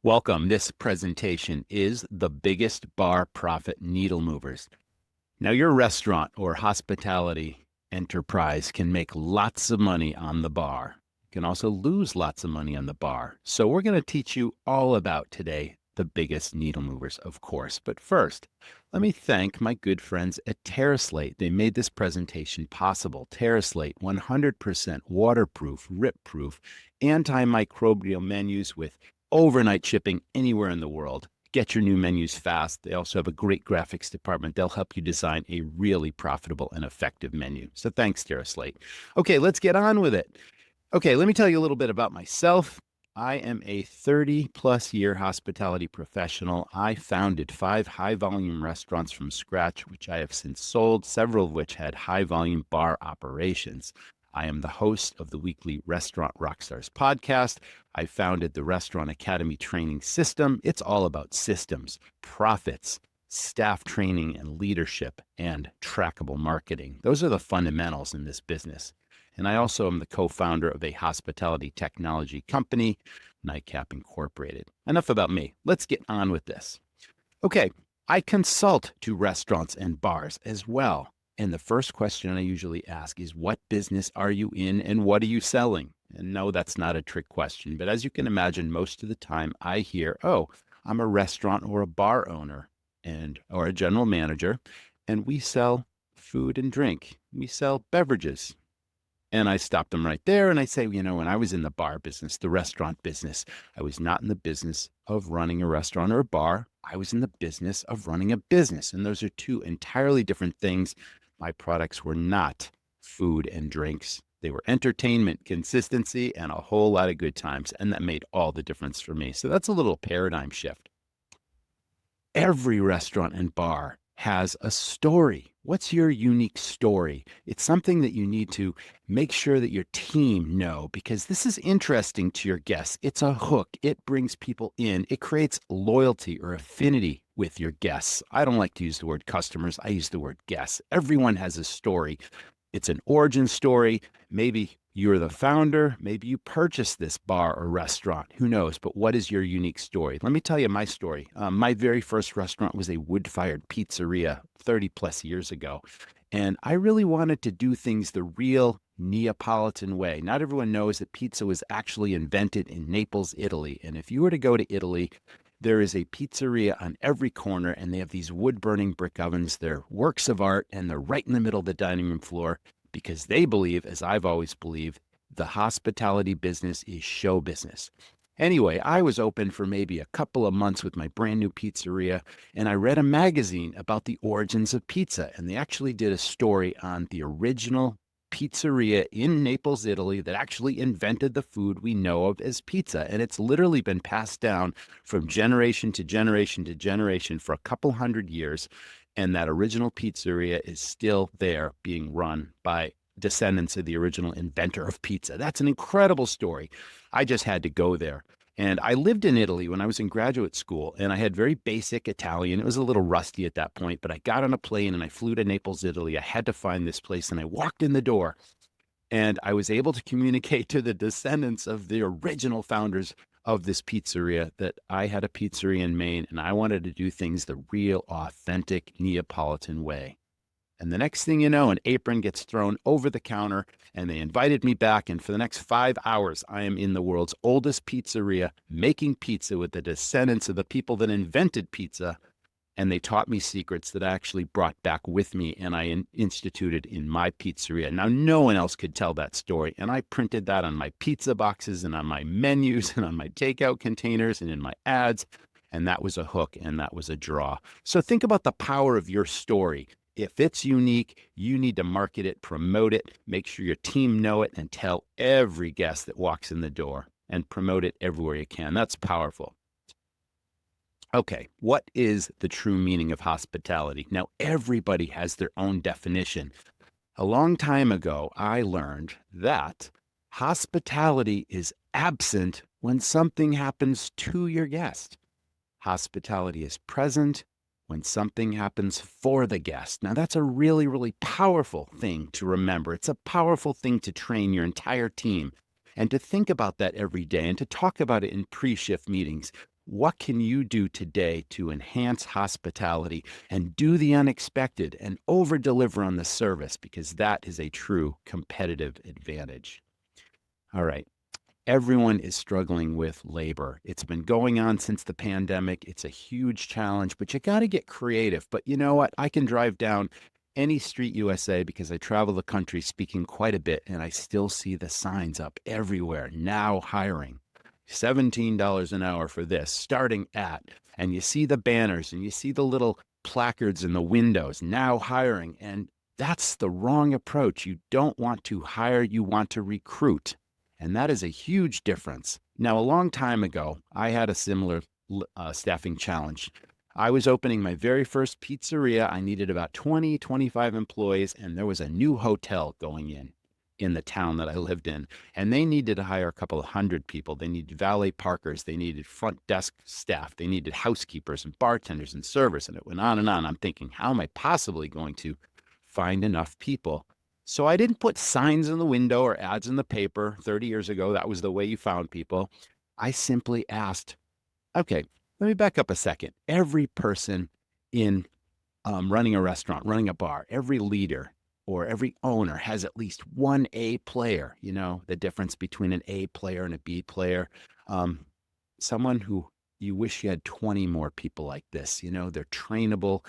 Welcome. This presentation is the biggest bar profit needle movers. Now, your restaurant or hospitality enterprise can make lots of money on the bar. You can also lose lots of money on the bar. So we're going to teach you all about today the biggest needle movers, of course. But first, let me thank my good friends at TerraSlate. They made this presentation possible. TerraSlate, 100% waterproof, rip-proof, antimicrobial menus with overnight shipping anywhere in the world. Get your new menus fast. They also have a great graphics department. They'll help you design a really profitable and effective menu. So thanks, TerraSlate. Okay, let's get on with it. Okay, let me tell you a little bit about myself. I am a 30-plus year hospitality professional. I founded 5 high-volume restaurants from scratch, which I have since sold, several of which had high-volume bar operations. I am the host of the weekly Restaurant Rockstars podcast. I founded the Restaurant Academy training system. It's all about systems, profits, staff training and leadership, and trackable marketing. Those are the fundamentals in this business. And I also am the co-founder of a hospitality technology company, Nightcap Incorporated. Enough about me. Let's get on with this. Okay, I consult to restaurants and bars as well. And the first question I usually ask is, what business are you in and what are you selling? And no, that's not a trick question. But as you can imagine, most of the time I hear, oh, I'm a restaurant or a bar owner or a general manager, and we sell food and drink. We sell beverages. And I stop them right there and I say, when I was in the bar business, the restaurant business, I was not in the business of running a restaurant or a bar. I was in the business of running a business. And those are two entirely different things. My products were not food and drinks. They were entertainment, consistency, and a whole lot of good times. And that made all the difference for me. So that's a little paradigm shift. Every restaurant and bar has a story. What's your unique story? It's something that you need to make sure that your team know, because this is interesting to your guests. It's a hook. It brings people in. It creates loyalty or affinity with your guests. I don't like to use the word customers. I use the word guests. Everyone has a story. It's an origin story. Maybe you're the founder. Maybe you purchased this bar or restaurant. Who knows? But what is your unique story? Let me tell you my story. My very first restaurant was a wood-fired pizzeria 30 plus years ago. And I really wanted to do things the real Neapolitan way. Not everyone knows that pizza was actually invented in Naples, Italy. And if you were to go to Italy, there is a pizzeria on every corner, and they have these wood-burning brick ovens. They're works of art, and they're right in the middle of the dining room floor because they believe, as I've always believed, the hospitality business is show business. Anyway, I was open for maybe a couple of months with my brand new pizzeria, and I read a magazine about the origins of pizza, and they actually did a story on the original pizzeria in Naples, Italy, that actually invented the food we know of as pizza. And it's literally been passed down from generation to generation to generation for a couple hundred years. And that original pizzeria is still there being run by descendants of the original inventor of pizza. That's an incredible story. I just had to go there. And I lived in Italy when I was in graduate school, and I had very basic Italian. It was a little rusty at that point, but I got on a plane and I flew to Naples, Italy. I had to find this place, and I walked in the door, and I was able to communicate to the descendants of the original founders of this pizzeria that I had a pizzeria in Maine, and I wanted to do things the real, authentic Neapolitan way. And the next thing you know, an apron gets thrown over the counter, and they invited me back. And for the next 5 hours, I am in the world's oldest pizzeria making pizza with the descendants of the people that invented pizza. And they taught me secrets that I actually brought back with me and I instituted in my pizzeria. Now, no one else could tell that story. And I printed that on my pizza boxes and on my menus and on my takeout containers and in my ads. And that was a hook and that was a draw. So think about the power of your story. If it's unique, you need to market it, promote it, make sure your team know it, and tell every guest that walks in the door, and promote it everywhere you can. That's powerful. Okay, what is the true meaning of hospitality? Now, everybody has their own definition. A long time ago, I learned that hospitality is absent when something happens to your guest. Hospitality is present when something happens for the guest. Now, that's a really, really powerful thing to remember. It's a powerful thing to train your entire team and to think about that every day and to talk about it in pre-shift meetings. What can you do today to enhance hospitality and do the unexpected and over deliver on the service? Because that is a true competitive advantage. All right. Everyone is struggling with labor. It's been going on since the pandemic. It's a huge challenge, but you got to get creative. But you know what? I can drive down any street USA because I travel the country speaking quite a bit, and I still see the signs up everywhere. Now hiring $17 an hour for this, starting at, and you see the banners and you see the little placards in the windows, now hiring. And that's the wrong approach. You don't want to hire, you want to recruit. And that is a huge difference. Now, a long time ago, I had a similar staffing challenge. I was opening my very first pizzeria. I needed about 20, 25 employees, and there was a new hotel going in the town that I lived in. And they needed to hire a couple of hundred people. They needed valet parkers. They needed front desk staff. They needed housekeepers and bartenders and servers. And it went on and on. I'm thinking, how am I possibly going to find enough people? So I didn't put signs in the window or ads in the paper 30 years ago. That was the way you found people. I simply asked, okay, let me back up a second. Every person in running a restaurant, running a bar, every leader or every owner has at least one A player. You know, the difference between an A player and a B player. Someone who you wish you had 20 more people like this. You know, they're trainable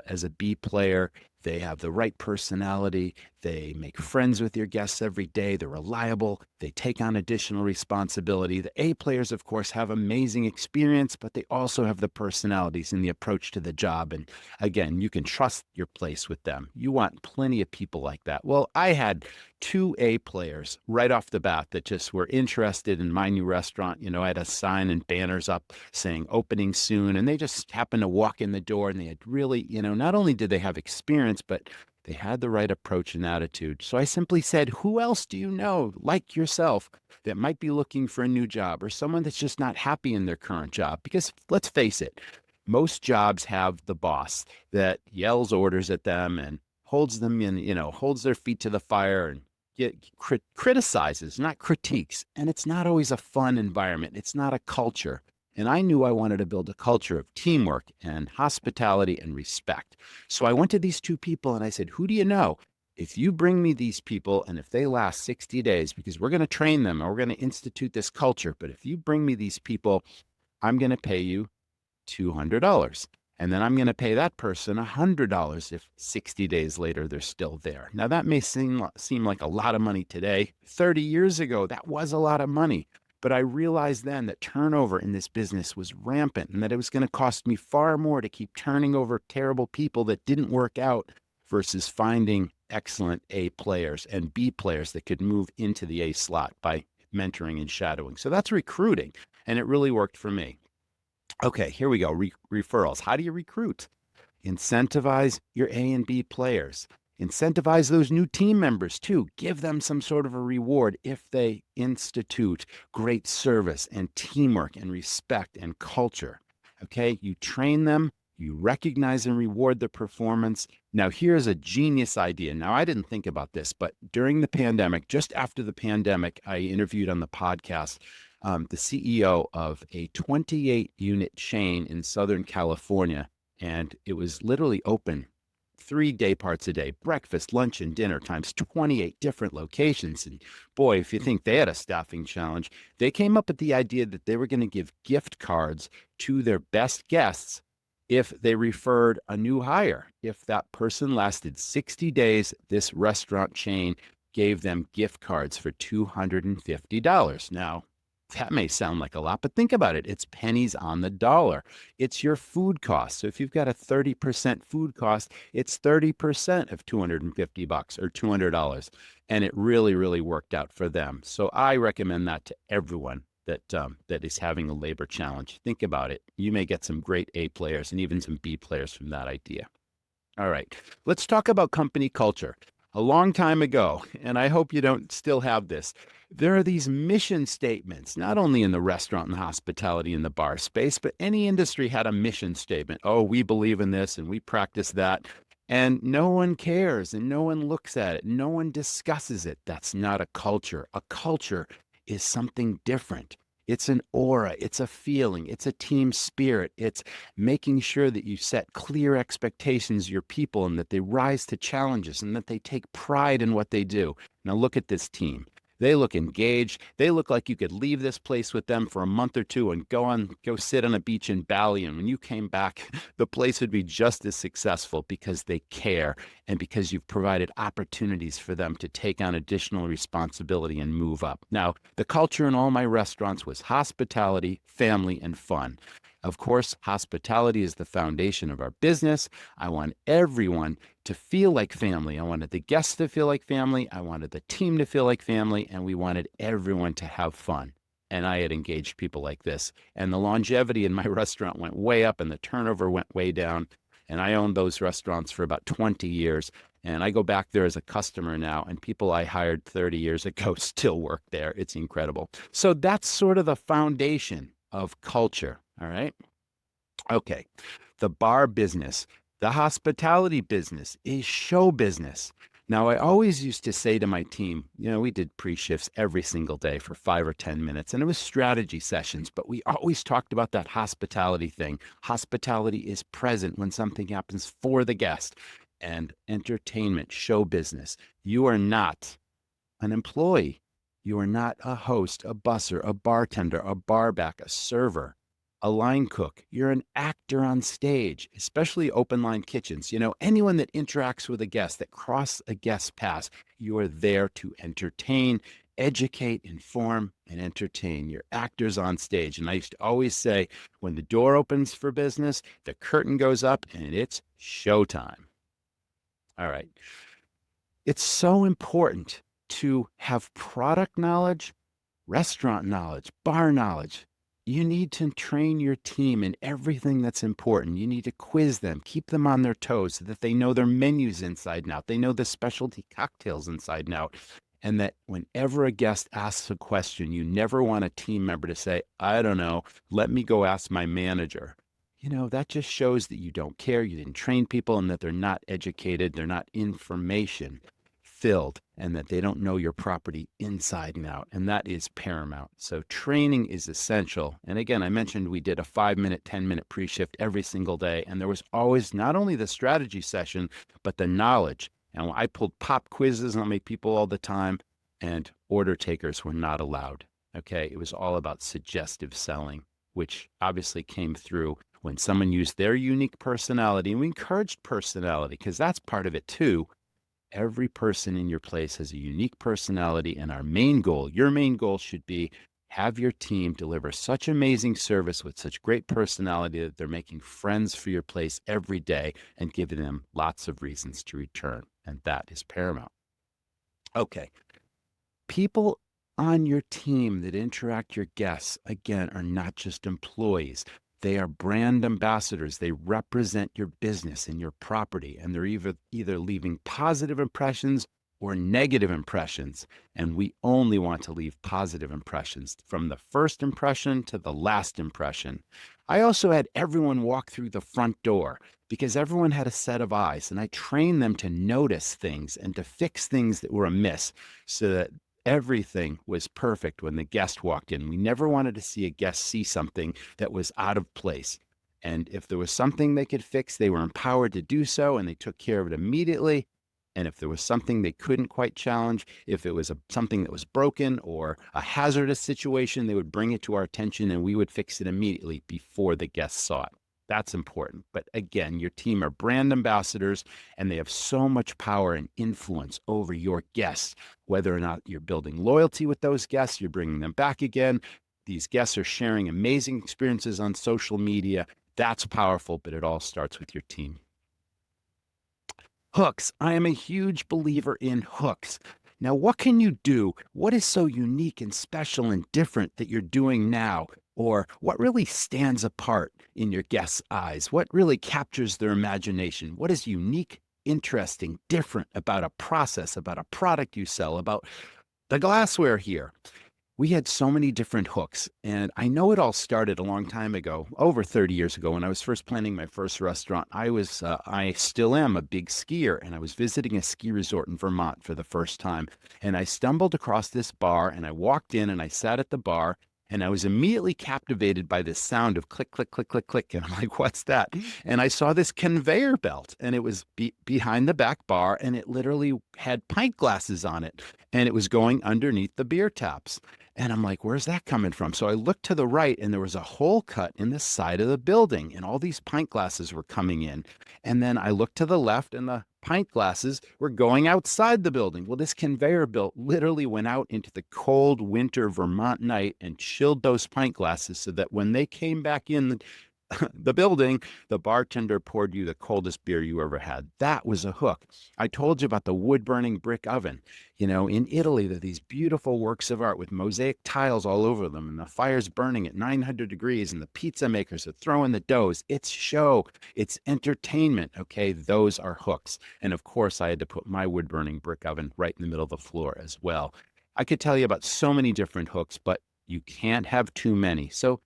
as a B player. They have the right personality. They make friends with your guests every day. They're reliable. They take on additional responsibility. The A players, of course, have amazing experience, but they also have the personalities and the approach to the job. And again, you can trust your place with them. You want plenty of people like that. Well, I had two A players right off the bat that just were interested in my new restaurant. You know, I had a sign and banners up saying opening soon, and they just happened to walk in the door and they had really, you know, not only did they have experience, but they had the right approach and attitude. So I simply said, who else do you know, like yourself, that might be looking for a new job or someone that's just not happy in their current job? Because let's face it, most jobs have the boss that yells orders at them and holds them in, you know, holds their feet to the fire and criticizes, not critiques. And it's not always a fun environment. It's not a culture. And I knew I wanted to build a culture of teamwork and hospitality and respect. So I went to these two people and I said, who do you know? If you bring me these people and if they last 60 days, because we're going to train them and we're going to institute this culture, but if you bring me these people, I'm going to pay you $200. And then I'm going to pay that person $100 if 60 days later they're still there. Now, that may seem like a lot of money today. 30 years ago, that was a lot of money. But I realized then that turnover in this business was rampant and that it was going to cost me far more to keep turning over terrible people that didn't work out versus finding excellent A players and B players that could move into the A slot by mentoring and shadowing. So that's recruiting, and it really worked for me. Okay, here we go. Referrals. How do you recruit? Incentivize your A and B players. Incentivize those new team members too. Give them some sort of a reward if they institute great service and teamwork and respect and culture. Okay, you train them, you recognize and reward their performance. Now, here's a genius idea. Now, I didn't think about this, but during the pandemic, just after the pandemic, I interviewed on the podcast the CEO of a 28 unit chain in Southern California. And it was literally open 3 day parts a day, breakfast, lunch, and dinner times 28 different locations. And boy, if you think they had a staffing challenge, they came up with the idea that they were going to give gift cards to their best guests if they referred a new hire. If that person lasted 60 days, this restaurant chain gave them gift cards for $250. Now, that may sound like a lot, but think about it. It's pennies on the dollar. It's your food cost. So if you've got a 30% food cost, it's 30% of $250 or $200. And it really, really worked out for them. So I recommend that to everyone that is having a labor challenge. Think about it. You may get some great A players and even some B players from that idea. All right, let's talk about company culture. A long time ago, and I hope you don't still have this, there are these mission statements, not only in the restaurant and hospitality and the bar space, but any industry had a mission statement. Oh, we believe in this and we practice that. And no one cares and no one looks at it. No one discusses it. That's not a culture. A culture is something different. It's an aura, it's a feeling, it's a team spirit. It's making sure that you set clear expectations of your people and that they rise to challenges and that they take pride in what they do. Now look at this team. They look engaged. They look like you could leave this place with them for a month or two and go sit on a beach in Bali. And when you came back, the place would be just as successful because they care and because you've provided opportunities for them to take on additional responsibility and move up. Now, the culture in all my restaurants was hospitality, family, and fun. Of course, hospitality is the foundation of our business. I want everyone to feel like family. I wanted the guests to feel like family. I wanted the team to feel like family, and we wanted everyone to have fun. And I had engaged people like this. And the longevity in my restaurant went way up and the turnover went way down. And I owned those restaurants for about 20 years. And I go back there as a customer now, and people I hired 30 years ago still work there. It's incredible. So that's sort of the foundation of culture. All right. Okay. The bar business, the hospitality business is show business. Now, I always used to say to my team, we did pre-shifts every single day for 5 or 10 minutes, and it was strategy sessions, but we always talked about that hospitality thing. Hospitality is present when something happens for the guest. And entertainment, show business. You are not an employee. You are not a host, a busser, a bartender, a barback, a server, a line cook. You're an actor on stage, especially open line kitchens. Anyone that interacts with a guest, that cross a guest path, you are there to entertain, educate, inform, and entertain. You're actors on stage. And I used to always say, when the door opens for business, the curtain goes up and it's showtime. All right. It's so important to have product knowledge, restaurant knowledge, bar knowledge. You need to train your team in everything that's important. You need to quiz them, keep them on their toes so that they know their menus inside and out. They know the specialty cocktails inside and out. And that whenever a guest asks a question, you never want a team member to say, I don't know, let me go ask my manager. That just shows that you don't care, you didn't train people, and that they're not educated, they're not information filled, and that they don't know your property inside and out. And that is paramount. So training is essential. And again, I mentioned we did a 5-minute, 10-minute pre-shift every single day. And there was always not only the strategy session, but the knowledge. And I pulled pop quizzes on my people all the time, and order takers were not allowed. Okay. It was all about suggestive selling, which obviously came through when someone used their unique personality. And we encouraged personality because that's part of it too. Every person in your place has a unique personality, and our main goal, your main goal, should be have your team deliver such amazing service with such great personality that they're making friends for your place every day and giving them lots of reasons to return. And that is paramount. Okay. People on your team that interact your guests, again, are not just employees. They are brand ambassadors. They represent your business and your property, and they're either leaving positive impressions or negative impressions. And we only want to leave positive impressions from the first impression to the last impression. I also had everyone walk through the front door because everyone had a set of eyes, and I trained them to notice things and to fix things that were amiss so that everything was perfect when the guest walked in. We never wanted to see a guest see something that was out of place. And if there was something they could fix, they were empowered to do so, and they took care of it immediately. And if there was something they couldn't quite challenge, if it was something that was broken or a hazardous situation, they would bring it to our attention and we would fix it immediately before the guests saw it. That's important. But again, your team are brand ambassadors, and they have so much power and influence over your guests, whether or not you're building loyalty with those guests, you're bringing them back again. These guests are sharing amazing experiences on social media. That's powerful, but it all starts with your team. Hooks. I am a huge believer in hooks. Now, what can you do? What is so unique and special and different that you're doing now? Or what really stands apart in your guests' eyes? What really captures their imagination? What is unique, interesting, different about a process, about a product you sell, about the glassware here? We had so many different hooks, and I know it all started a long time ago, over 30 years ago, when I was first planning my first restaurant. I still am a big skier, and I was visiting a ski resort in Vermont for the first time, and I stumbled across this bar, and I walked in, and I sat at the bar, And I was immediately captivated by this sound of click, click, click, click, click. And I'm like, what's that? And I saw this conveyor belt, and it was behind the back bar, and it literally had pint glasses on it, and it was going underneath the beer taps. And I'm like, where's that coming from? So I looked to the right, and there was a hole cut in the side of the building, and all these pint glasses were coming in. And then I looked to the left, and the pint glasses were going outside the building. Well, this conveyor belt literally went out into the cold winter Vermont night and chilled those pint glasses so that when they came back in the building, the bartender poured you the coldest beer you ever had. That was a hook. I told you about the wood burning brick oven. In Italy, there are these beautiful works of art with mosaic tiles all over them, and the fire's burning at 900 degrees, and the pizza makers are throwing the doughs. It's show, it's entertainment. Okay, those are hooks. And of course, I had to put my wood burning brick oven right in the middle of the floor as well. I could tell you about so many different hooks, but you can't have too many. So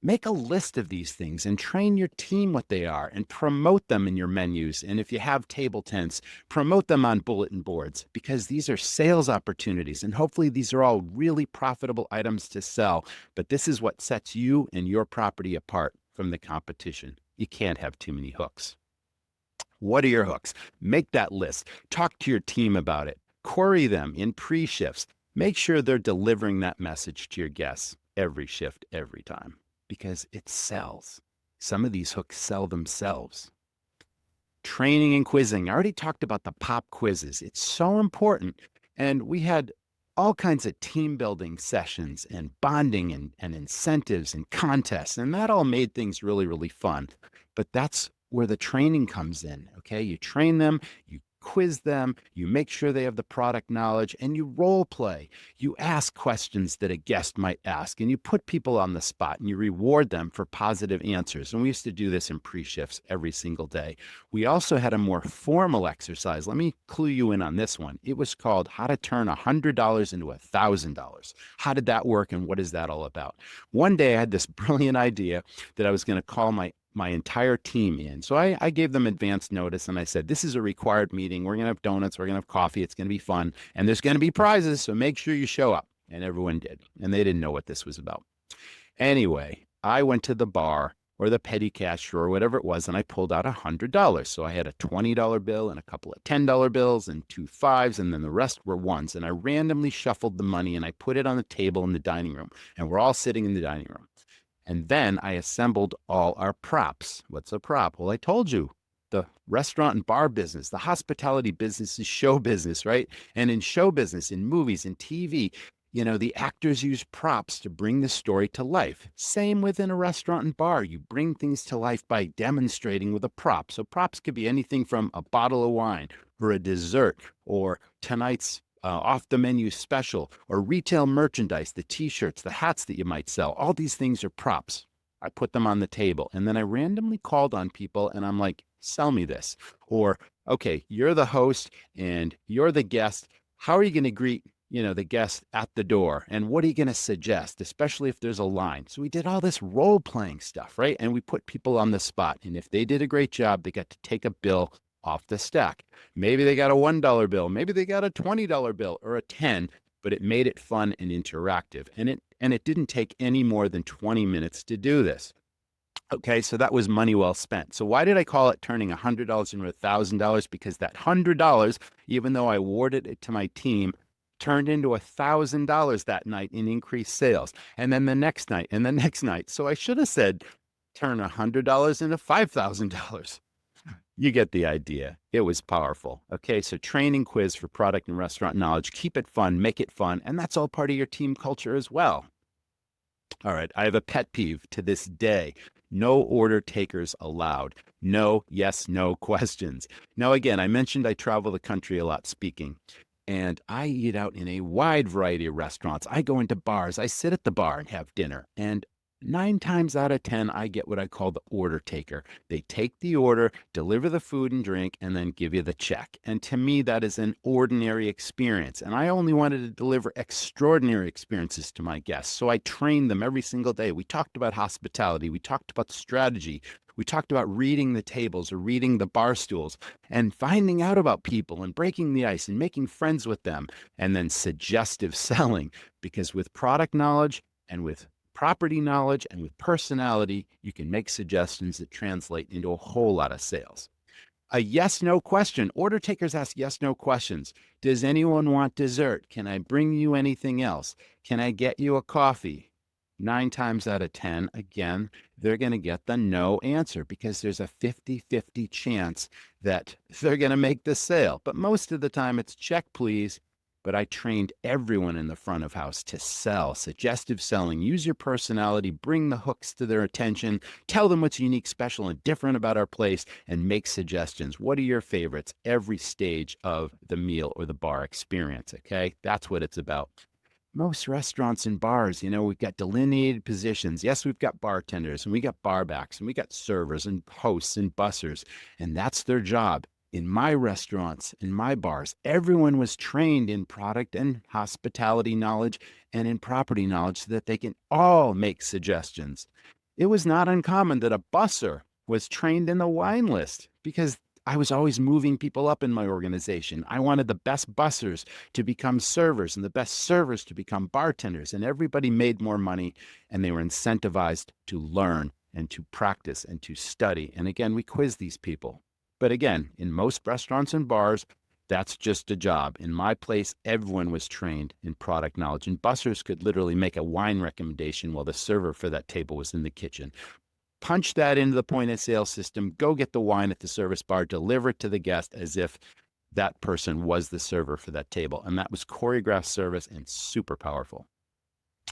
make a list of these things and train your team what they are and promote them in your menus. And if you have table tents, promote them on bulletin boards, because these are sales opportunities. And hopefully these are all really profitable items to sell. But this is what sets you and your property apart from the competition. You can't have too many hooks. What are your hooks? Make that list. Talk to your team about it. Query them in pre-shifts. Make sure they're delivering that message to your guests every shift, every time, because it sells. Some of these hooks sell themselves. Training and quizzing. I already talked about the pop quizzes. It's so important. And we had all kinds of team building sessions and bonding and incentives and contests. And that all made things really, really fun. But that's where the training comes in. Okay. You train them, you quiz them, you make sure they have the product knowledge, and you role play. You ask questions that a guest might ask, and you put people on the spot, and you reward them for positive answers. And we used to do this in pre-shifts every single day. We also had a more formal exercise. Let me clue you in on this one. It was called How to Turn $100 into $1,000. How did that work, and what is that all about? One day I had this brilliant idea that I was going to call my entire team in. So I gave them advance notice, and I said, this is a required meeting. We're going to have donuts. We're going to have coffee. It's going to be fun. And there's going to be prizes. So make sure you show up. And everyone did. And they didn't know what this was about. Anyway, I went to the bar or the petty cash drawer or whatever it was, and I pulled out $100. So I had a $20 bill and a couple of $10 bills and 2 5s, and then the rest were ones. And I randomly shuffled the money, and I put it on the table in the dining room. And we're all sitting in the dining room. And then I assembled all our props. What's a prop? Well, I told you, the restaurant and bar business, the hospitality business is show business, right? And in show business, in movies, in TV, the actors use props to bring the story to life. Same within a restaurant and bar. You bring things to life by demonstrating with a prop. So props could be anything from a bottle of wine or a dessert or tonight's off the menu special or retail merchandise, the t-shirts, the hats that you might sell. All these things are props. I put them on the table, and then I randomly called on people, and I'm like, sell me this. Or, okay, you're the host and you're the guest. How are you going to greet, the guest at the door? And what are you going to suggest, especially if there's a line? So we did all this role playing stuff, right? And we put people on the spot. And if they did a great job, they got to take a bill off the stack. Maybe they got a $1 bill, maybe they got a $20 bill or a 10, but it made it fun and interactive. And it didn't take any more than 20 minutes to do this. Okay, so that was money well spent. So why did I call it turning $100 into $1,000? Because that $100, even though I awarded it to my team, turned into $1,000 that night in increased sales. And then the next night and the next night. So I should have said, turn $100 into $5,000. You get the idea. It was powerful. Okay, so training quiz for product and restaurant knowledge. Keep it fun, make it fun, and that's all part of your team culture as well. All right, I have a pet peeve to this day. No order takers allowed. No, yes, no questions. Now, again, I mentioned I travel the country a lot speaking, and I eat out in a wide variety of restaurants. I go into bars. I sit at the bar and have dinner, and 9 times out of 10, I get what I call the order taker. They take the order, deliver the food and drink, and then give you the check. And to me, that is an ordinary experience. And I only wanted to deliver extraordinary experiences to my guests. So I trained them every single day. We talked about hospitality. We talked about strategy. We talked about reading the tables or reading the bar stools and finding out about people and breaking the ice and making friends with them. And then suggestive selling, because with product knowledge and with property knowledge and with personality, you can make suggestions that translate into a whole lot of sales. A yes/no question. Order takers ask yes/no questions. Does anyone want dessert? Can I bring you anything else? Can I get you a coffee? 9 times out of 10, again, they're going to get the no answer because there's a 50-50 chance that they're going to make the sale. But most of the time it's check, please. But I trained everyone in the front of house to sell, suggestive selling. Use your personality, bring the hooks to their attention, tell them what's unique, special, and different about our place, and make suggestions. What are your favorites? Every stage of the meal or the bar experience, okay? That's what it's about. Most restaurants and bars, we've got delineated positions. Yes, we've got bartenders and we got barbacks and we got servers and hosts and bussers, and that's their job. In my restaurants, in my bars, everyone was trained in product and hospitality knowledge and in property knowledge so that they can all make suggestions. It was not uncommon that a busser was trained in the wine list because I was always moving people up in my organization. I wanted the best bussers to become servers and the best servers to become bartenders, and everybody made more money and they were incentivized to learn and to practice and to study. And again, we quiz these people. But again, in most restaurants and bars, that's just a job. In my place, everyone was trained in product knowledge, and bussers could literally make a wine recommendation while the server for that table was in the kitchen. Punch that into the point of sale system, go get the wine at the service bar, deliver it to the guest as if that person was the server for that table. And that was choreographed service and super powerful.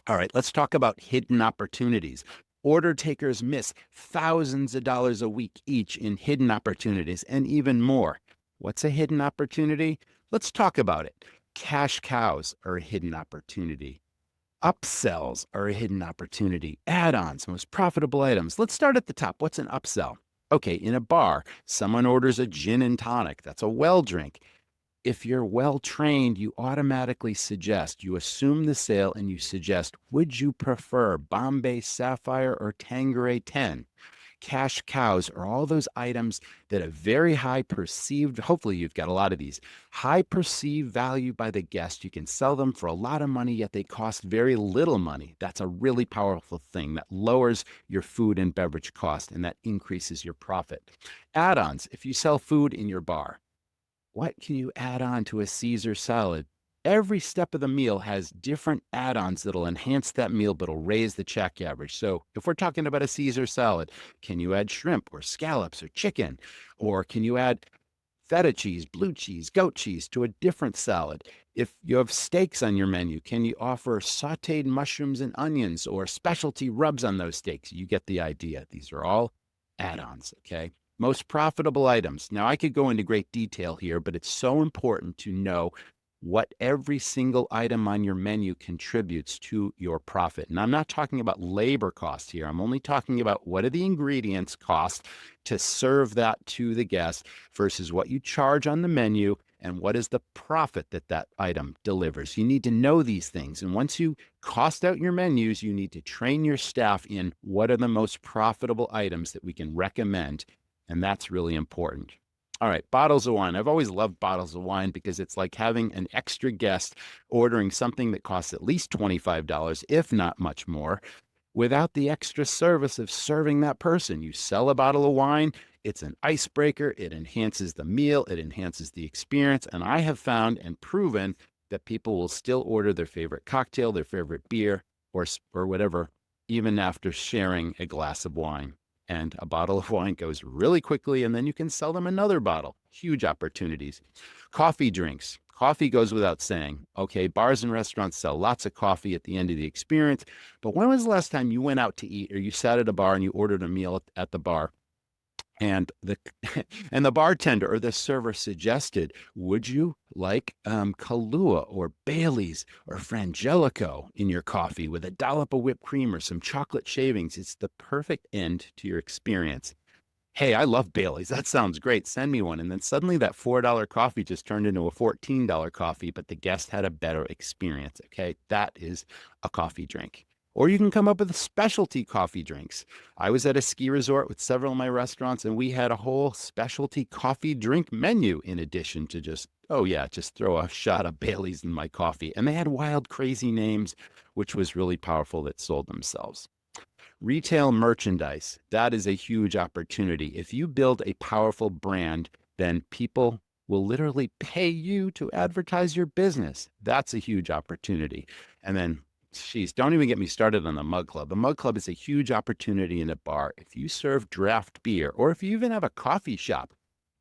All right, let's talk about hidden opportunities. Order takers miss thousands of dollars a week each in hidden opportunities and even more. What's a hidden opportunity? Let's talk about it. Cash cows are a hidden opportunity. Upsells are a hidden opportunity. Add-ons, most profitable items. Let's start at the top. What's an upsell? Okay, in a bar, someone orders a gin and tonic. That's a well drink. If you're well trained, you automatically suggest, you assume the sale and you suggest, would you prefer Bombay Sapphire or Tanqueray 10? Cash cows are all those items that have very high perceived, hopefully you've got a lot of these, high perceived value by the guest. You can sell them for a lot of money, yet they cost very little money. That's a really powerful thing that lowers your food and beverage cost and that increases your profit. Add-ons, if you sell food in your bar, what can you add on to a Caesar salad? Every step of the meal has different add-ons that'll enhance that meal, but will raise the check average. So if we're talking about a Caesar salad, can you add shrimp or scallops or chicken? Or can you add feta cheese, blue cheese, goat cheese to a different salad? If you have steaks on your menu, can you offer sauteed mushrooms and onions or specialty rubs on those steaks? You get the idea. These are all add-ons, okay? Most profitable items. Now, I could go into great detail here, but it's so important to know what every single item on your menu contributes to your profit. And I'm not talking about labor cost here. I'm only talking about what are the ingredients cost to serve that to the guest versus what you charge on the menu and what is the profit that that item delivers. You need to know these things. And once you cost out your menus, you need to train your staff in what are the most profitable items that we can recommend. And that's really important. All right, bottles of wine. I've always loved bottles of wine because it's like having an extra guest ordering something that costs at least $25, if not much more, without the extra service of serving that person. You sell a bottle of wine, it's an icebreaker, it enhances the meal, it enhances the experience. And I have found and proven that people will still order their favorite cocktail, their favorite beer, or whatever, even after sharing a glass of wine. And a bottle of wine goes really quickly, and then you can sell them another bottle. Huge opportunities. Coffee drinks. Coffee goes without saying. Okay, bars and restaurants sell lots of coffee at the end of the experience. But when was the last time you went out to eat or you sat at a bar and you ordered a meal at the bar? And the and the bartender or the server suggested, would you like Kahlua or Bailey's or Frangelico in your coffee with a dollop of whipped cream or some chocolate shavings? It's the perfect end to your experience. Hey, I love Bailey's. That sounds great. Send me one. And then suddenly that $4 coffee just turned into a $14 coffee, but the guest had a better experience. Okay, that is a coffee drink. Or you can come up with specialty coffee drinks. I was at a ski resort with several of my restaurants, and we had a whole specialty coffee drink menu in addition to just, oh yeah, just throw a shot of Bailey's in my coffee. And they had wild, crazy names. which was really powerful, that sold themselves. Retail merchandise, that is a huge opportunity. If you build a powerful brand, then people will literally pay you to advertise your business. That's a huge opportunity. And then, geez, don't even get me started on the mug club. The mug club is a huge opportunity in a bar. If you serve draft beer, or if you even have a coffee shop,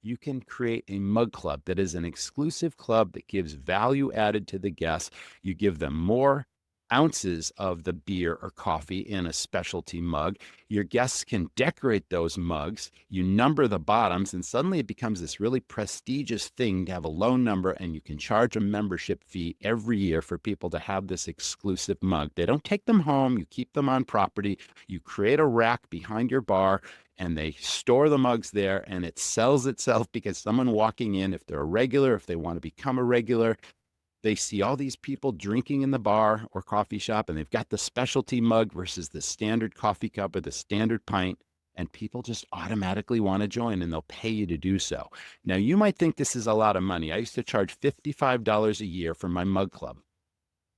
you can create a mug club that is an exclusive club that gives value added to the guests. You give them more ounces of the beer or coffee in a specialty mug. Your guests can decorate those mugs. You number the bottoms, and suddenly it becomes this really prestigious thing to have a low number, and you can charge a membership fee every year for people to have this exclusive mug. They don't take them home. You keep them on property. You create a rack behind your bar, and they store the mugs there, and it sells itself because someone walking in, if they're a regular, if they want to become a regular, they see all these people drinking in the bar or coffee shop, and they've got the specialty mug versus the standard coffee cup or the standard pint, and people just automatically want to join, and they'll pay you to do so. Now, you might think this is a lot of money. I used to charge $55 a year for my mug club.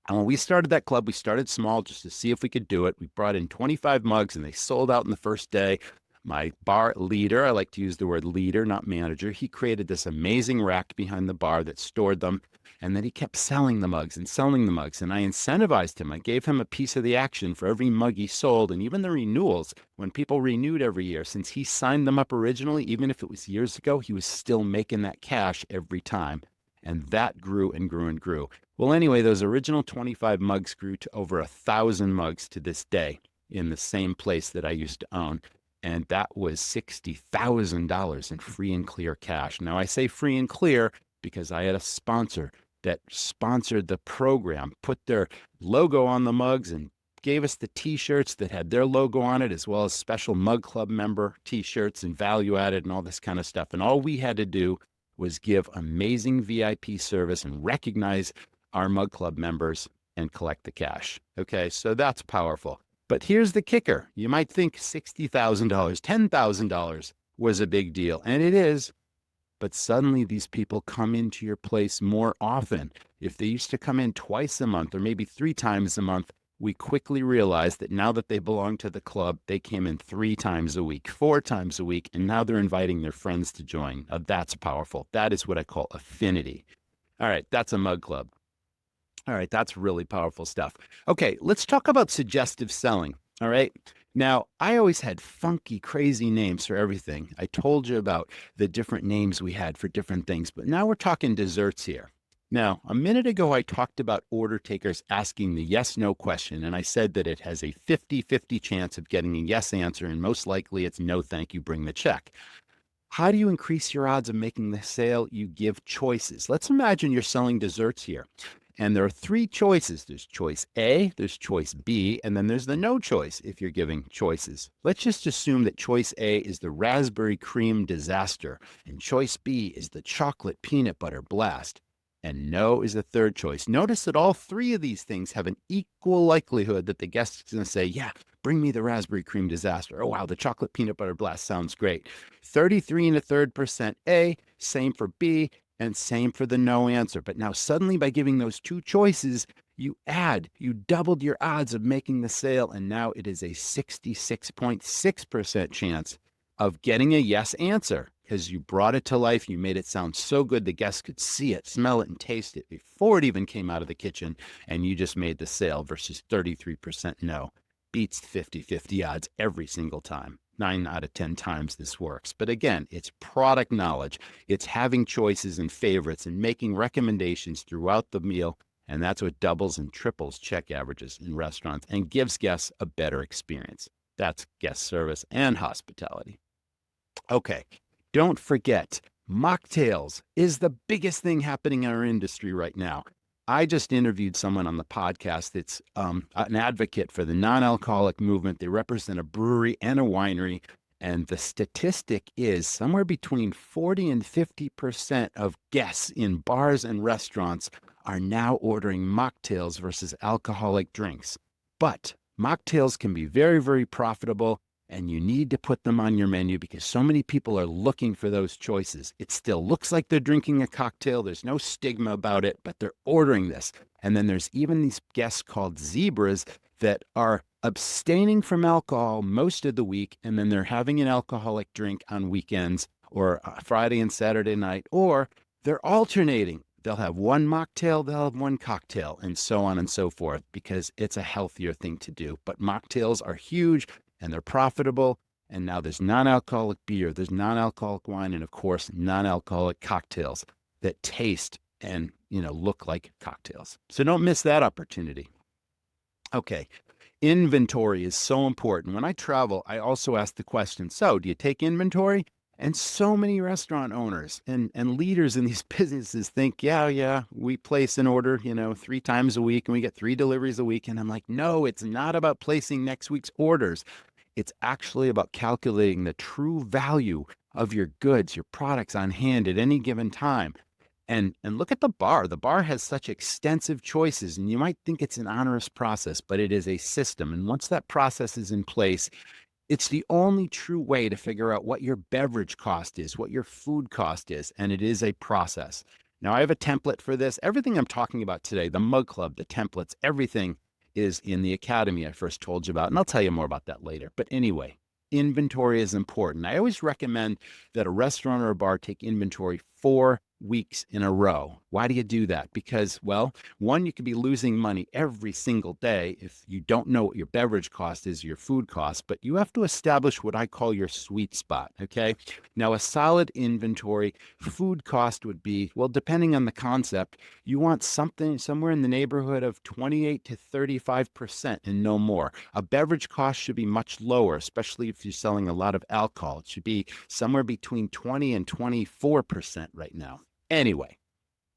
And when we started that club, we started small just to see if we could do it. We brought in 25 mugs, and they sold out in the first day. My bar leader, I like to use the word leader, not manager, he created this amazing rack behind the bar that stored them. And then he kept selling the mugs and selling the mugs. And I incentivized him. I gave him a piece of the action for every mug he sold. And even the renewals, when people renewed every year, since he signed them up originally, even if it was years ago, he was still making that cash every time. And that grew and grew and grew. Well, anyway, those original 25 mugs grew to over 1,000 mugs to this day in the same place that I used to own. And that was $60,000 in free and clear cash. Now, I say free and clear because I had a sponsor that sponsored the program, put their logo on the mugs, and gave us the t-shirts that had their logo on it, as well as special mug club member t-shirts and value added and all this kind of stuff. And all we had to do was give amazing VIP service and recognize our mug club members and collect the cash. Okay, so that's powerful. But here's the kicker. You might think $60,000, $10,000 was a big deal, and it is. But suddenly these people come into your place more often. If they used to come in twice a month or maybe 3 times a month, we quickly realized that now that they belong to the club, they came in 3 times a week, 4 times a week, and now they're inviting their friends to join. Now, that's powerful. That is what I call affinity. All right, that's a mug club. All right, that's really powerful stuff. Okay, let's talk about suggestive selling. All right. Now, I always had funky, crazy names for everything. I told you about the different names we had for different things, but now we're talking desserts here. Now, a minute ago, I talked about order takers asking the yes/no question, and I said that it has a 50-50 chance of getting a yes answer, and most likely it's no, thank you, bring the check. How do you increase your odds of making the sale? You give choices. Let's imagine you're selling desserts here. And there are 3 choices. There's choice A, there's choice B, and then there's the no choice if you're giving choices. Let's just assume that choice A is the raspberry cream disaster, and choice B is the chocolate peanut butter blast, and no is the third choice. Notice that all 3 of these things have an equal likelihood that the guest is going to say, yeah, bring me the raspberry cream disaster. Oh, wow, the chocolate peanut butter blast sounds great. 33 1/3% A, same for B, and same for the no answer. But now suddenly by giving those 2 choices, you doubled your odds of making the sale. And now it is a 66.6% chance of getting a yes answer because you brought it to life. You made it sound so good the guests could see it, smell it, and taste it before it even came out of the kitchen. And you just made the sale versus 33% no. Beats 50-50 odds every single time. 9 out of 10 times this works. But again, it's product knowledge. It's having choices and favorites and making recommendations throughout the meal. And that's what doubles and triples check averages in restaurants and gives guests a better experience. That's guest service and hospitality. Okay, don't forget, mocktails is the biggest thing happening in our industry right now. I just interviewed someone on the podcast that's an advocate for the non-alcoholic movement. They represent a brewery and a winery. And the statistic is somewhere between 40 and 50% of guests in bars and restaurants are now ordering mocktails versus alcoholic drinks. But mocktails can be very, very profitable. and you need to put them on your menu because so many people are looking for those choices. It still looks like they're drinking a cocktail. There's no stigma about it, but they're ordering this. And then there's even these guests called zebras that are abstaining from alcohol most of the week, and then they're having an alcoholic drink on weekends or Friday and Saturday night, or they're alternating. They'll have one mocktail, they'll have one cocktail, and so on and so forth, because it's a healthier thing to do. But mocktails are huge and they're profitable. And now there's non-alcoholic beer, there's non-alcoholic wine, and of course, non-alcoholic cocktails that taste and, look like cocktails. So don't miss that opportunity. Okay. Inventory is so important. When I travel, I also ask the question, so do you take inventory? And so many restaurant owners and leaders in these businesses think, yeah, we place an order, 3 times a week and we get 3 deliveries a week. And I'm like, no, it's not about placing next week's orders. It's actually about calculating the true value of your goods, your products on hand at any given time. And look at the bar. The bar has such extensive choices, and you might think it's an onerous process, but it is a system. And once that process is in place, it's the only true way to figure out what your beverage cost is, what your food cost is, and it is a process. Now, I have a template for this. Everything I'm talking about today, the Mug Club, the templates, everything is in the academy I first told you about, and I'll tell you more about that later. But anyway, inventory is important. I always recommend that a restaurant or a bar take inventory 4 weeks in a row. Why do you do that? Because, well, one, you could be losing money every single day if you don't know what your beverage cost is, your food cost, but you have to establish what I call your sweet spot, okay? Now, a solid inventory food cost would be, well, depending on the concept, you want something somewhere in the neighborhood of 28 to 35% and no more. A beverage cost should be much lower, especially if you're selling a lot of alcohol. It should be somewhere between 20 and 24% right now. Anyway,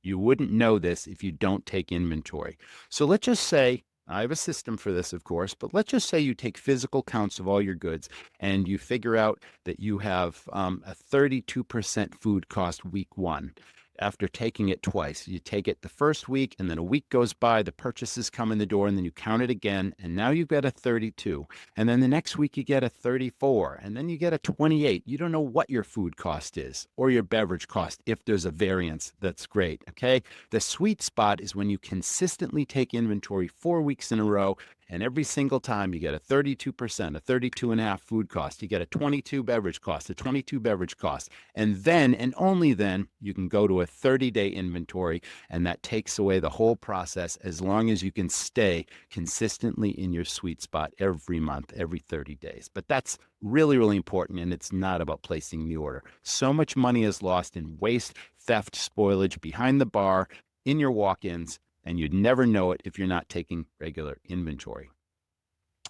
you wouldn't know this if you don't take inventory. So let's just say, I have a system for this, of course, but let's just say you take physical counts of all your goods and you figure out that you have a 32% food cost week 1. After taking it twice, you take it the first week and then a week goes by, the purchases come in the door and then you count it again. And now you've got a 32. And then the next week you get a 34 and then you get a 28. You don't know what your food cost is or your beverage cost. If there's a variance, that's great. Okay. The sweet spot is when you consistently take inventory 4 weeks in a row. And every single time you get a 32%, a 32.5 food cost, you get a 22 beverage cost, a 22 beverage cost. And then, and only then, you can go to a 30-day inventory. And that takes away the whole process as long as you can stay consistently in your sweet spot every month, every 30 days. But that's really, really important. And it's not about placing the order. So much money is lost in waste, theft, spoilage behind the bar, in your walk-ins. And you'd never know it if you're not taking regular inventory.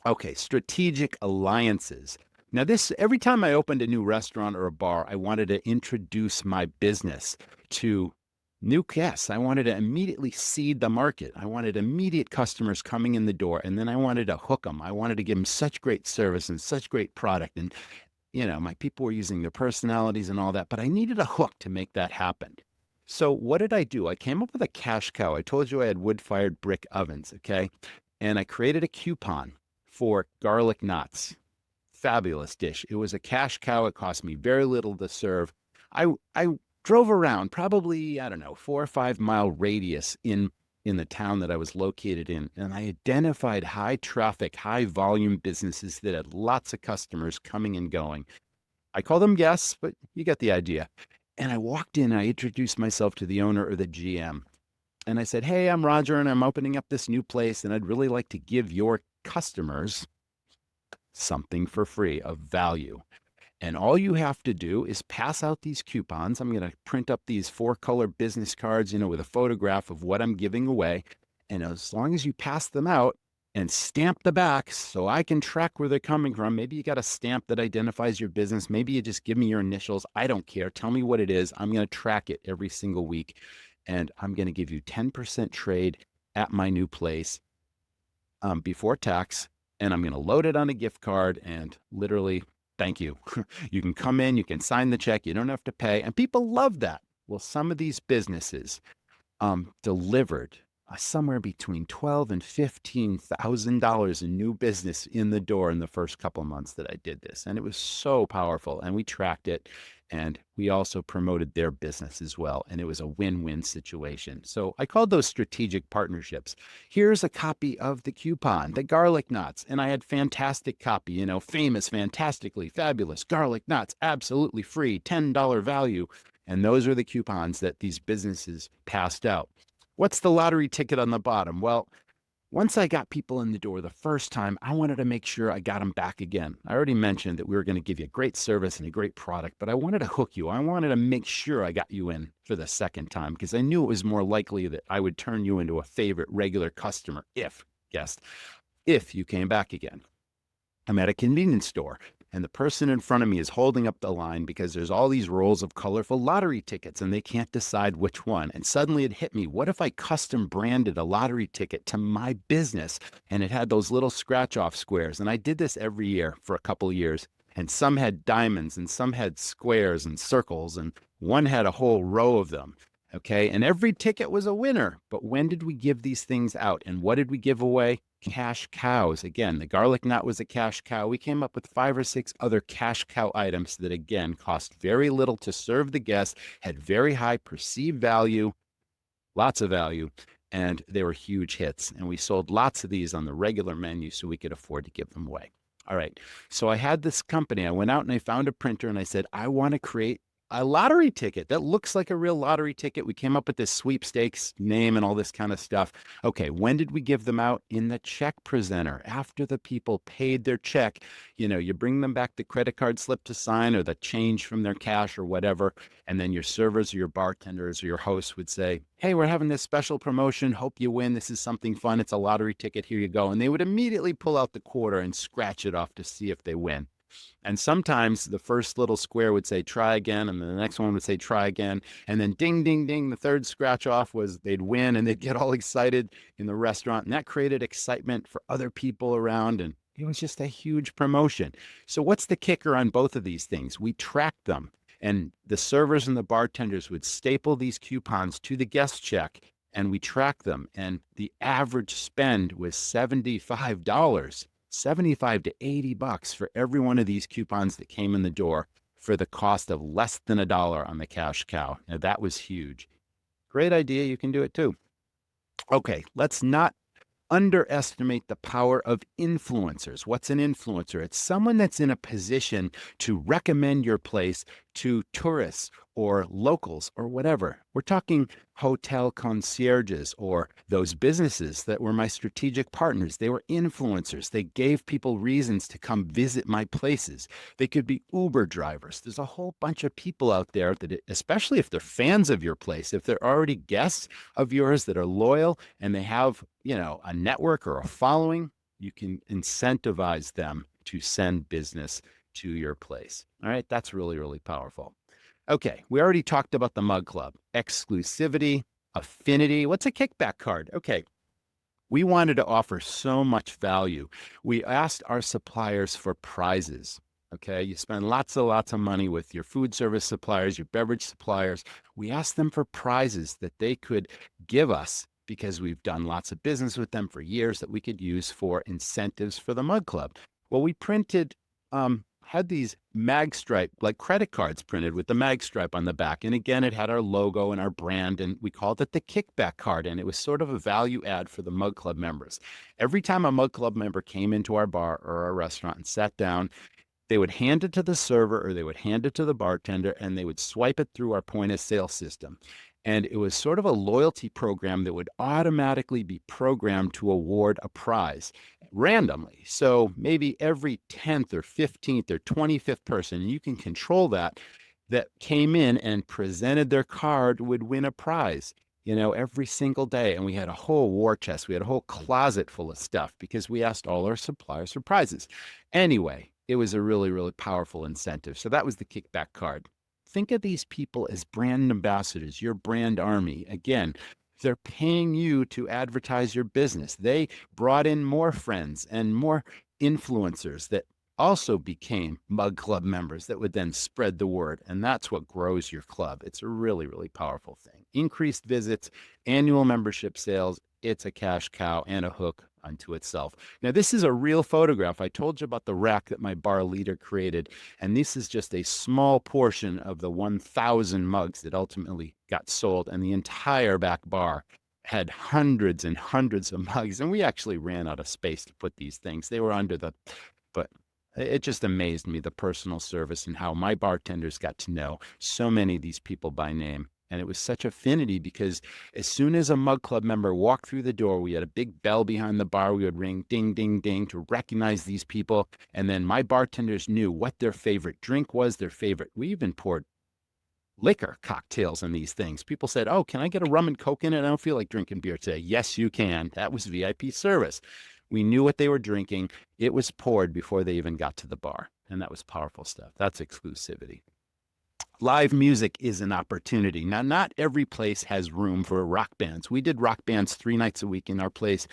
Okay, strategic alliances. Now every time I opened a new restaurant or a bar, I wanted to introduce my business to new guests. I wanted to immediately seed the market. I wanted immediate customers coming in the door, and then I wanted to hook them. I wanted to give them such great service and such great product. And, my people were using their personalities and all that, but I needed a hook to make that happen. So what did I do? I came up with a cash cow. I told you I had wood-fired brick ovens, okay? And I created a coupon for garlic knots. Fabulous dish. It was a cash cow. It cost me very little to serve. I drove around probably, 4 or 5 mile radius in the town that I was located in. And I identified high traffic, high volume businesses that had lots of customers coming and going. I call them guests, but you get the idea. And I walked in, I introduced myself to the owner or the GM. And I said, hey, I'm Roger, and I'm opening up this new place, and I'd really like to give your customers something for free of value. And all you have to do is pass out these coupons. I'm going to print up these 4-color business cards, with a photograph of what I'm giving away. And as long as you pass them out, and stamp the back so I can track where they're coming from. Maybe you got a stamp that identifies your business. Maybe you just give me your initials. I don't care. Tell me what it is. I'm going to track it every single week. And I'm going to give you 10% trade at my new place before tax. And I'm going to load it on a gift card and literally, thank you. You can come in, you can sign the check. You don't have to pay. And people love that. Well, some of these businesses delivered somewhere between $12,000 and $15,000 in new business in the door in the first couple of months that I did this. And it was so powerful. And we tracked it, and we also promoted their business as well. And it was a win-win situation. So I called those strategic partnerships. Here's a copy of the coupon, the garlic knots. And I had fantastic copy, famous, fantastically fabulous garlic knots, absolutely free, $10 value. And those are the coupons that these businesses passed out. What's the lottery ticket on the bottom? Well, once I got people in the door the first time, I wanted to make sure I got them back again. I already mentioned that we were going to give you a great service and a great product, but I wanted to hook you. I wanted to make sure I got you in for the second time because I knew it was more likely that I would turn you into a favorite regular customer if you came back again. I'm at a convenience store, and the person in front of me is holding up the line because there's all these rolls of colorful lottery tickets and they can't decide which one. And suddenly it hit me. What if I custom branded a lottery ticket to my business and it had those little scratch off squares? And I did this every year for a couple of years, and some had diamonds and some had squares and circles, and one had a whole row of them. Okay. And every ticket was a winner. But when did we give these things out? And what did we give away? Cash cows. Again, the garlic knot was a cash cow. We came up with 5 or 6 other cash cow items that, again, cost very little to serve the guests, had very high perceived value, lots of value, and they were huge hits. And we sold lots of these on the regular menu so we could afford to give them away. All right. So I had this company. I went out and I found a printer and I said, I want to create a lottery ticket that looks like a real lottery ticket. We came up with this sweepstakes name and all this kind of stuff. Okay, when did we give them out? In the check presenter. After the people paid their check, you bring them back the credit card slip to sign or the change from their cash or whatever. And then your servers or your bartenders or your hosts would say, hey, we're having this special promotion. Hope you win. This is something fun. It's a lottery ticket. Here you go. And they would immediately pull out the quarter and scratch it off to see if they win. And sometimes the first little square would say, try again. And then the next one would say, try again. And then ding, ding, ding. The third scratch off was they'd win and they'd get all excited in the restaurant. And that created excitement for other people around. And it was just a huge promotion. So what's the kicker on both of these things? We tracked them. And the servers and the bartenders would staple these coupons to the guest check. And we tracked them. And the average spend was $75. $75 to $80 for every one of these coupons that came in the door for the cost of less than $1 on the cash cow. Now that was huge. Great idea. You can do it too. Okay, let's not underestimate the power of influencers. What's an influencer? It's someone that's in a position to recommend your place to tourists or locals or whatever. We're talking hotel concierges or those businesses that were my strategic partners. They were influencers. They gave people reasons to come visit my places. They could be Uber drivers. There's a whole bunch of people out there that, especially if they're fans of your place, if they're already guests of yours that are loyal and they have, a network or a following, you can incentivize them to send business to your place. All right. That's really, really powerful. Okay. We already talked about the mug club, exclusivity, affinity. What's a kickback card? Okay. We wanted to offer so much value. We asked our suppliers for prizes. Okay. You spend lots of money with your food service suppliers, your beverage suppliers. We asked them for prizes that they could give us because we've done lots of business with them for years that we could use for incentives for the mug club. Well, we printed, had these mag stripe, like credit cards printed with the mag stripe on the back. And again, it had our logo and our brand, and we called it the Kickback card. And it was sort of a value add for the Mug Club members. Every time a Mug Club member came into our bar or our restaurant and sat down, they would hand it to the server or they would hand it to the bartender and they would swipe it through our point of sale system. And it was sort of a loyalty program that would automatically be programmed to award a prize randomly. So maybe every 10th or 15th or 25th person, and you can control that came in and presented their card would win a prize, every single day. And we had a whole war chest. We had a whole closet full of stuff because we asked all our suppliers for prizes. Anyway, it was a really, really powerful incentive. So that was the Kickback card. Think of these people as brand ambassadors, your brand army. Again, they're paying you to advertise your business. They brought in more friends and more influencers that also became Mug Club members that would then spread the word. And that's what grows your club. It's a really, really powerful thing. Increased visits, annual membership sales. It's a cash cow and a hook unto itself. Now, this is a real photograph. I told you about the rack that my bar leader created. And this is just a small portion of the 1,000 mugs that ultimately got sold. And the entire back bar had hundreds and hundreds of mugs. And we actually ran out of space to put these things. They were under the, but it just amazed me, the personal service and how my bartenders got to know so many of these people by name. And it was such affinity because as soon as a Mug Club member walked through the door, we had a big bell behind the bar. We would ring ding, ding, ding to recognize these people. And then my bartenders knew what their favorite drink was, their favorite. We even poured liquor cocktails in these things. People said, "Oh, can I get a rum and Coke in it? I don't feel like drinking beer today." Yes, you can. That was VIP service. We knew what they were drinking. It was poured before they even got to the bar. And that was powerful stuff. That's exclusivity. Live music is an opportunity. Now, not every place has room for rock bands. We did rock bands 3 nights a week in our place,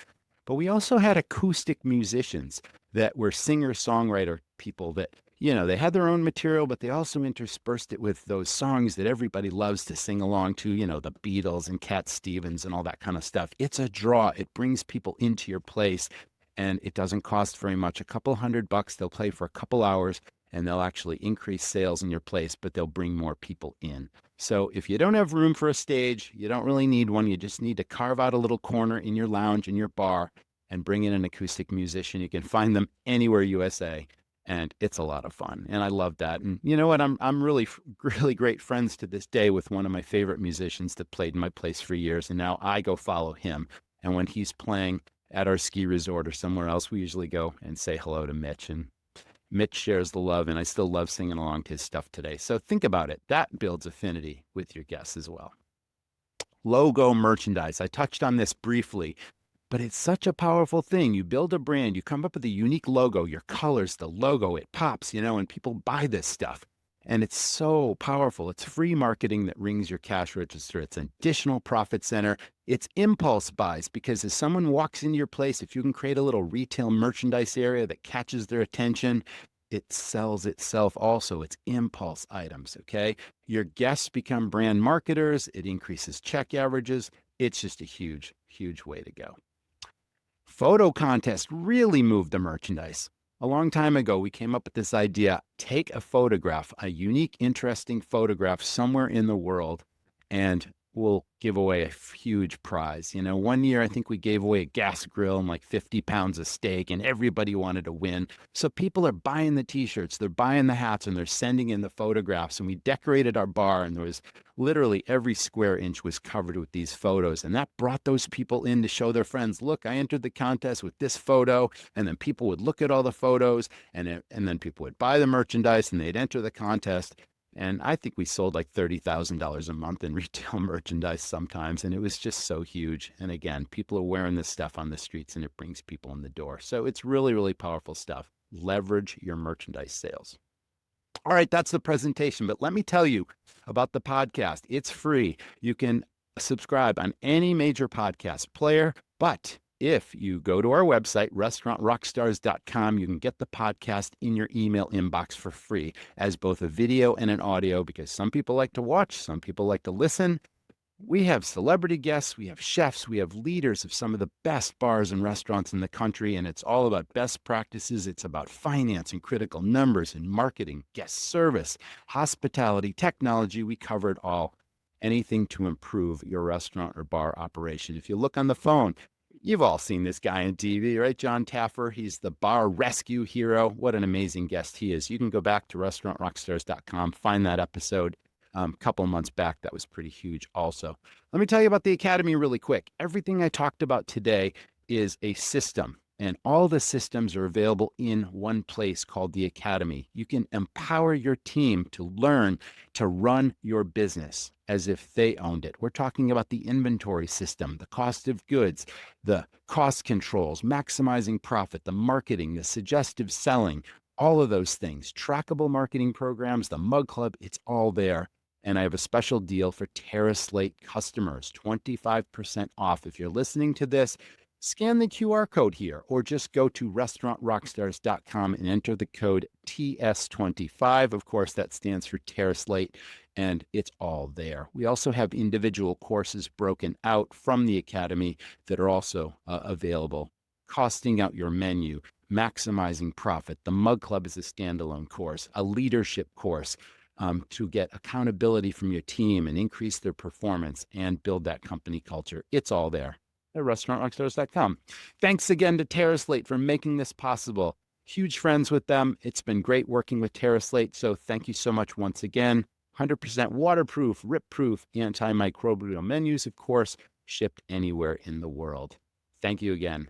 but we also had acoustic musicians that were singer-songwriter people that, they had their own material, but they also interspersed it with those songs that everybody loves to sing along to, the Beatles and Cat Stevens and all that kind of stuff. It's a draw. It brings people into your place, and it doesn't cost very much. A couple $100. They'll play for a couple hours, and they'll actually increase sales in your place, but they'll bring more people in. So if you don't have room for a stage, you don't really need one. You just need to carve out a little corner in your lounge, in your bar, and bring in an acoustic musician. You can find them anywhere USA, and it's a lot of fun. And I love that. And you know what? I'm really, really great friends to this day with one of my favorite musicians that played in my place for years, and now I go follow him. And when he's playing at our ski resort or somewhere else, we usually go and say hello to Mitch, and Mitch shares the love, and I still love singing along to his stuff today. So think about it. That builds affinity with your guests as well. Logo merchandise. I touched on this briefly, but it's such a powerful thing. You build a brand, you come up with a unique logo, your colors, the logo, it pops, and people buy this stuff. And it's so powerful. It's free marketing that rings your cash register. It's an additional profit center. It's impulse buys, because as someone walks into your place, if you can create a little retail merchandise area that catches their attention, it sells itself also. It's impulse items, okay? Your guests become brand marketers. It increases check averages. It's just a huge, huge way to go. Photo contest really moved the merchandise. A long time ago, we came up with this idea: take a photograph, a unique, interesting photograph somewhere in the world, and we'll give away a huge prize. One year, I think we gave away a gas grill and like 50 pounds of steak, and everybody wanted to win. So people are buying the t-shirts, they're buying the hats, and they're sending in the photographs. And we decorated our bar, and there was literally every square inch was covered with these photos. And that brought those people in to show their friends, "Look, I entered the contest with this photo." And then people would look at all the photos, and then people would buy the merchandise, and they'd enter the contest. And I think we sold like $30,000 a month in retail merchandise sometimes. And it was just so huge. And again, people are wearing this stuff on the streets, and it brings people in the door. So it's really, really powerful stuff. Leverage your merchandise sales. All right, that's the presentation. But let me tell you about the podcast. It's free. You can subscribe on any major podcast player. But if you go to our website, restaurantrockstars.com, you can get the podcast in your email inbox for free as both a video and an audio, because some people like to watch, some people like to listen. We have celebrity guests, we have chefs, we have leaders of some of the best bars and restaurants in the country, and it's all about best practices. It's about finance and critical numbers and marketing, guest service, hospitality, technology. We cover it all. Anything to improve your restaurant or bar operation. If you look on the phone, you've all seen this guy on TV, right? John Taffer. He's the bar rescue hero. What an amazing guest he is. You can go back to restaurantrockstars.com, find that episode. A couple of months back, that was pretty huge also. Let me tell you about the Academy really quick. Everything I talked about today is a system, and all the systems are available in one place called the Academy. You can empower your team to learn to run your business as if they owned it. We're talking about the inventory system, the cost of goods, the cost controls, maximizing profit, the marketing, the suggestive selling, all of those things, trackable marketing programs, the Mug Club, it's all there. And I have a special deal for TerraSlate customers, 25% off. If you're listening to this, Scan the QR code here or just go to restaurantrockstars.com and enter the code TS25. Of course, that stands for TerraSlate, and it's all there. We also have individual courses broken out from the Academy that are also available. Costing out your menu, maximizing profit. The Mug Club is a standalone course, a leadership course to get accountability from your team and increase their performance and build that company culture. It's all there at restaurantrockstars.com. Thanks again to TerraSlate for making this possible. Huge friends with them. It's been great working with TerraSlate. So thank you so much once again. 100% waterproof, rip-proof, antimicrobial menus, of course, shipped anywhere in the world. Thank you again.